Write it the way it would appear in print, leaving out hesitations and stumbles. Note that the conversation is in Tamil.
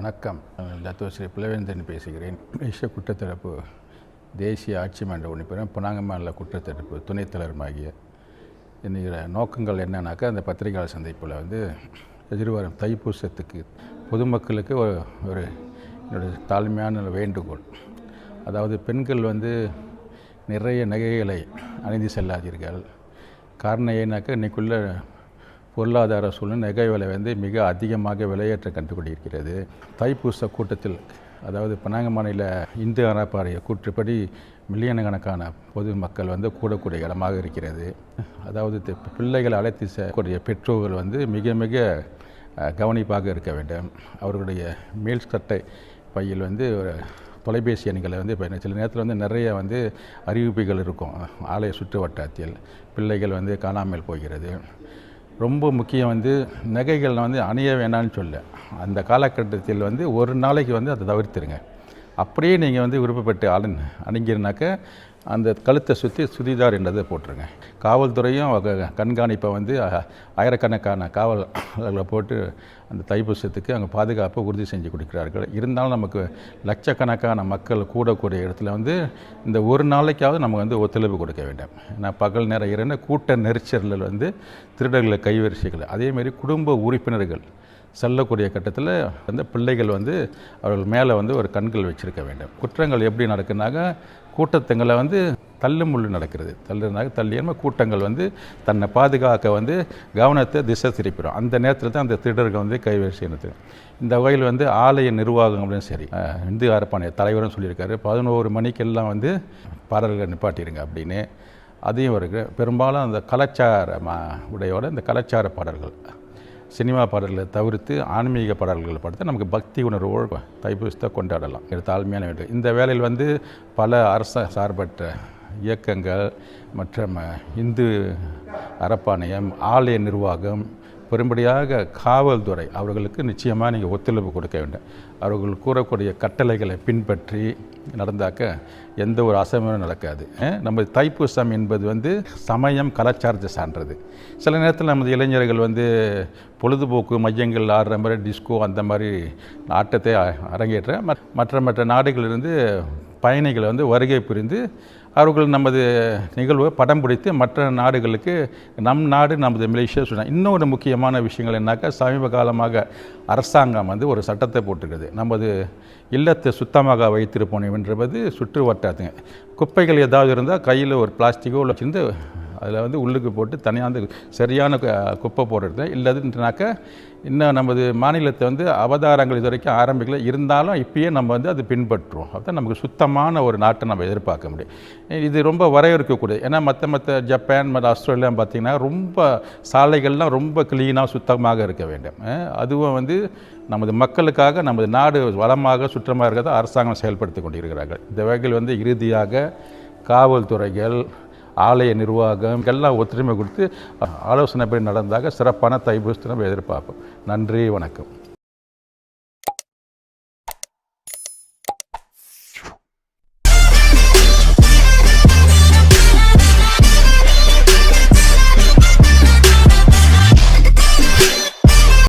வணக்கம். டத்தோ ஸ்ரீ புலவேந்தன் பேசுகிறேன். தேசிய குற்றத்தடுப்பு தேசிய ஆட்சி மன்ற உறுப்பினர், புனாங்க மாநில குற்றத்தடுப்பு துணைத் தலைவருமாகிய என்னுடைய நோக்கங்கள் என்னன்னாக்கா, அந்த பத்திரிகையாளர் சந்திப்பில் எதிர்வரும் தைப்பூசத்துக்கு பொதுமக்களுக்கு ஒரு என்னுடைய தாழ்மையான வேண்டுகோள். அதாவது பெண்கள் நிறைய நகைகளை அணிந்து செல்லாதீர்கள். காரணம் ஏன்னாக்கா, இன்றைக்குள்ள பொருளாதார சூழ்நிலை நகை விலை மிக அதிகமாக விலையேற்ற கண்டுகொண்டிருக்கிறது. தைப்பூச கூட்டத்தில், அதாவது பனாங்க மாநில இந்து அறப்பாரிய கூற்றுப்படி மில்லியன் கணக்கான பொதுமக்கள் கூடக்கூடிய இடமாக இருக்கிறது. அதாவது பிள்ளைகளை அழைத்து செல்லக்கூடிய பெற்றோர்கள் மிக மிக கவனிப்பாக இருக்க வேண்டும். அவர்களுடைய மேல் சட்டை பையில் ஒரு தொலைபேசி எண்களை இப்போ சில நேரத்தில் நிறைய அறிவிப்புகள் இருக்கும். ஆலய சுற்று வட்டாரத்தில் பிள்ளைகள் காணாமல் போகிறது. ரொம்ப முக்கியம் நகைகள் அணிய வேணான்னு சொல்ல, அந்த காலகட்டத்தில் ஒரு நாளைக்கு அதை தவிர்த்துருங்க. அப்படியே நீங்கள் விருப்பப்பட்டு அணிங்கிறனாக்க அந்த கழுத்தை சுற்றி சுடிதார் என்றதை போட்டுருங்க. காவல்துறையும் கண்காணிப்பை ஆயிரக்கணக்கான காவலர்களை போட்டு அந்த தைப்பூசத்துக்கு அங்கே பாதுகாப்பை உறுதி செஞ்சு கொடுக்கிறார்கள். இருந்தாலும் நமக்கு லட்சக்கணக்கான மக்கள் கூடக்கூடிய இடத்துல இந்த ஒரு நாளைக்காவது நம்ம ஒத்துழைப்பு கொடுக்க வேண்டும். ஏன்னா பகல் நேரம் இரண்டு கூட்ட நெரிச்சலில் திருடர்களை கைவரிசைகள், அதேமாரி குடும்ப உறுப்பினர்கள் செல்லக்கூடிய கட்டத்தில் பிள்ளைகள் அவர்கள் மேலே ஒரு கண்கள் வச்சுருக்க வேண்டும். குற்றங்கள் எப்படி நடக்குனாக்க, கூட்டத்துங்களை தள்ளு முள்ளு நடக்கிறது. தள்ளியாம கூட்டங்கள் தன்னை பாதுகாக்க கவனத்தை திசை திருப்பிடும். அந்த நேரத்தில் தான் அந்த திருடர்கள் கைவரிசை. இந்த வகையில் ஆலய நிர்வாகம் அப்படின்னு சரி, இந்து அறப்பாணைய தலைவரும் சொல்லியிருக்காரு, 11 மணிக்கெல்லாம் பாடல்கள் நிப்பாட்டிடுங்க அப்படின்னு. அதையும் இருக்கு. பெரும்பாலும் அந்த கலாச்சார உடையோட இந்த கலாச்சார பாடல்கள், சினிமா பாடல்களை தவிர்த்து ஆன்மீக பாடல்களை படுத்த நமக்கு பக்தி உணர்வோடு தைப்பூசத்தை கொண்டாடலாம். இது தாழ்மையான வேண்டும். இந்த வேளையில் பல அரச சார்பற்ற இயக்கங்கள் மற்றும் இந்து அறப்பாணையம், ஆலய நிர்வாகம், பெரும்படியாக காவல்துறை அவர்களுக்கு நிச்சயமாக நீங்கள் ஒத்துழைப்பு கொடுக்க வேண்டும். அவர்கள் கூறக்கூடிய கட்டளைகளை பின்பற்றி நடந்தாக்க எந்த ஒரு அசம்பவமும் நடக்காது. நம்ம தைப்பூசம் என்பது சமயம் கலாச்சாரத்தை சார்ந்தது. சில நேரத்தில் நமது இளைஞர்கள் பொழுதுபோக்கு மையங்கள் ஆடுற மாதிரி டிஸ்கோ அந்த மாதிரி ஆட்டத்தை அரங்கேற்ற மற்ற நாடுகளிலிருந்து பயணிகள் வருகை புரிந்து அவர்கள் நமது நிகழ்வை படம் பிடித்து மற்ற நாடுகளுக்கு நம் நாடு நமது மலேசியா சொன்னாங்க. இன்னொரு முக்கியமான விஷயங்கள் என்னாக்கா, சமீப காலமாக அரசாங்கம் ஒரு சட்டத்தை போட்டுருக்குது. நமது இல்லத்தை சுத்தமாக வைத்திருப்போம் என்பது சுற்று வட்டாரத்துங்க. குப்பைகள் ஏதாவது இருந்தால் கையில் ஒரு பிளாஸ்டிக்கோ வச்சுருந்து அதில் உள்ளுக்கு போட்டு தனியாக சரியான குப்பை போடுறது. இல்லதுனாக்க இன்னும் நமது மாநிலத்தை அவதாரங்கள் இது வரைக்கும் ஆரம்பிக்கல. இருந்தாலும் இப்பயே நம்ம அது பின்பற்றுவோம். அதுதான் நமக்கு சுத்தமான ஒரு நாட்டை நம்ம எதிர்பார்க்க முடியும். இது ரொம்ப வரையறுக்கக்கூடியது. ஏன்னா மற்ற ஜப்பான் மற்ற ஆஸ்திரேலியா பார்த்திங்கன்னா ரொம்ப சாலைகள்லாம் ரொம்ப க்ளீனாக சுத்தமாக இருக்க வேண்டும். அதுவும் நமது மக்களுக்காக நமது நாடு வளமாக சுற்றமாக இருக்கிறத அரசாங்கம் செயல்படுத்தி கொண்டிருக்கிறார்கள். இந்த வகையில் இறுதியாக காவல்துறைகள், ஆலய நிர்வாகம் எல்லாம் ஒத்துழைமை கொடுத்து ஆலோசனைப்படி நடந்தாக சிறப்பான தைப்பூசத்தை நம்ம எதிர்பார்ப்போம். நன்றி, வணக்கம்.